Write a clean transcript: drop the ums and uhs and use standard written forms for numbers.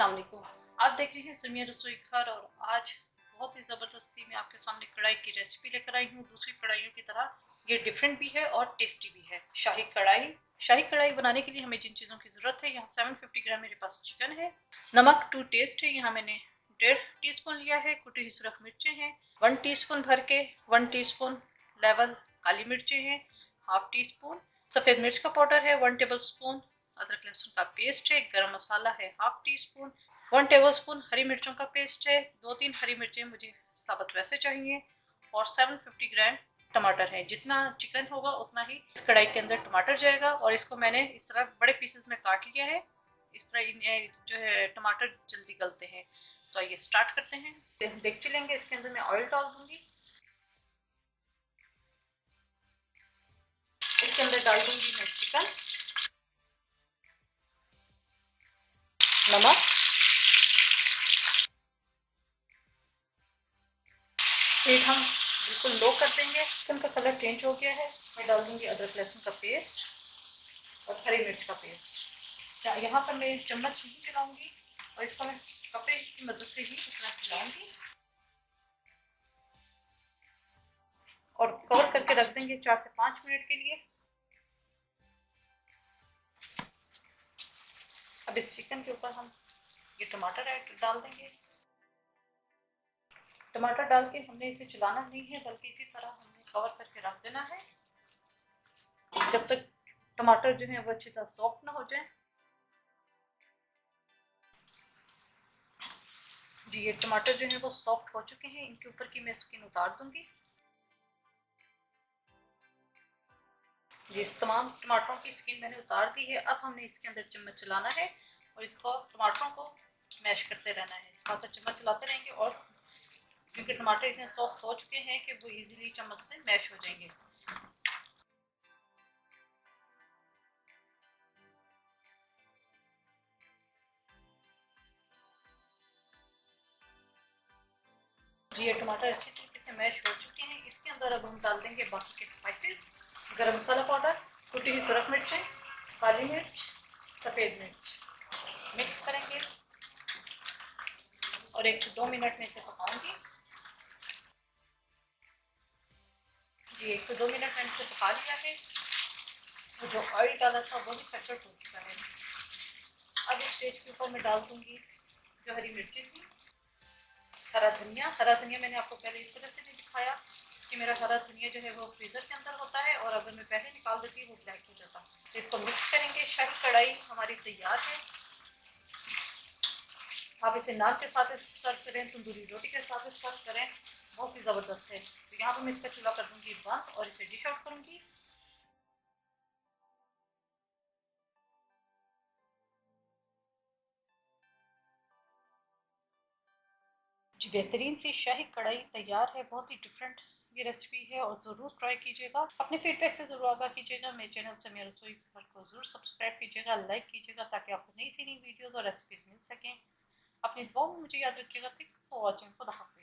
अस्सलाम वालेकुम। आप देख रही हैं समिया रसोई घर और आज बहुत ही ज़बरदस्ती मैं आपके सामने कढ़ाई की रेसिपी लेकर आई हूँ। दूसरी कढ़ाइयों की तरह ये डिफरेंट भी है और टेस्टी भी है। शाही कढ़ाई बनाने के लिए हमें जिन चीज़ों की ज़रूरत है, यहाँ 750 ग्राम मेरे पास चिकन है, नमक टू टेस्ट है, यहाँ मैंने 1.5 टीस्पून लिया है, कुटी हुई सुरख मिर्चें हैं 1 टीस्पून भर के, 1 टीस्पून लेवल काली मिर्चें हैं, हाफ टी स्पून सफ़ेद मिर्च का पाउडर है, 1 टेबल स्पून अदरक लहसुन का पेस्ट है, गरम मसाला है half teaspoon, 1 tablespoon हरी मिर्चों का पेस्ट है, 2-3 हरी मिर्चें मुझे साबुत वैसे चाहिए और 750 ग्राम टमाटर है। जितना चिकन होगा उतना ही इस कढ़ाई के अंदर टमाटर जाएगा और इसको मैंने इस तरह बड़े पीसेस में काट लिया है। इस तरह जो है टमाटर जल्दी गलते हैं। तो आइए स्टार्ट करते हैं। देख लेंगे, इसके अंदर मैं ऑयल डाल दूंगी। इसके अंदर डाल दूंगी मैं चिकन, नमक, हीट हम बिल्कुल लो कर देंगे। चिकन का कलर चेंज हो गया है। मैं डाल दूंगी अदरक लहसुन का पेस्ट और हरी मिर्च का पेस्ट। यहाँ पर मैं चम्मच नहीं चलाऊंगी और इसको मैं कपड़े की मदद से ही इस तरह चलाऊंगी और कवर करके रख देंगे 4 से 5 मिनट के लिए। अब इस चिकन के ऊपर हम ये टमाटर डाल देंगे। टमाटर डाल के हमने इसे चलाना नहीं है, बल्कि इसी तरह हमने कवर करके रख देना है जब तक टमाटर जो है वो अच्छी तरह सॉफ्ट ना हो जाए। जी, ये टमाटर जो है वो सॉफ्ट हो चुके हैं। इनके ऊपर की मैं स्किन उतार दूंगी। ये तमाम टमाटरों की स्किन मैंने उतार दी है। अब हमने इसके अंदर चम्मच चलाना है और इसको टमाटरों को मैश करते रहना है। इस बात चम्मच चलाते रहेंगे और क्योंकि टमाटर इतने सॉफ्ट हो चुके हैं कि वो इजीली चम्मच से मैश हो जाएंगे। जी, ये टमाटर अच्छी तरीके से मैश हो चुके हैं। इसके अंदर अब हम डाल देंगे बाकी के स्पाइसेस, गरम मसाला पाउडर, कुटी हुई सुरख मिर्चें, काली मिर्च, सफ़ेद मिर्च। मिक्स करेंगे और 1 से 2 मिनट में इसे पकाऊंगी। जी, 1 से 2 मिनट मैंने इसे पका लिया है। तो जो ऑयल डाला था वो भी सेपरेट हो चुका है। अब इस स्टेज के ऊपर मैं डाल दूंगी जो हरी मिर्ची थी, हरा धनिया मैंने आपको पहले इस तरह से नहीं दिखाया कि मेरा हरा धनिया जो है वो फ्रीजर के अंदर होता है और अगर मैं पहले निकाल देती वो ब्लैक हो जाता। तो इसको मिक्स करेंगे। शाही कढ़ाई हमारी तैयार है। आप इसे नान के साथ सर्व करें, तंदूरी रोटी के साथ सर्व करें, बहुत ही ज़बरदस्त है। तो यहाँ पर मैं इसका चूल्हा कर दूंगी बंद और इसे डिश आउट करूँगी। जी, बेहतरीन सी शाही कढ़ाई तैयार है। बहुत ही डिफरेंट ये रेसिपी है और ज़रूर ट्राई कीजिएगा। अपने फीडबैक से ज़रूर आगाह कीजिएगा। मेरे चैनल समिया रसोई घर को ज़रूर सब्सक्राइब कीजिएगा, लाइक कीजिएगा ताकि आपको नई वीडियोज़ और रेसिपीज़ मिल सकें। अपनी दुआओं में मुझे याद रखिएगा। Thank you for watching. खुदा हाफिज़।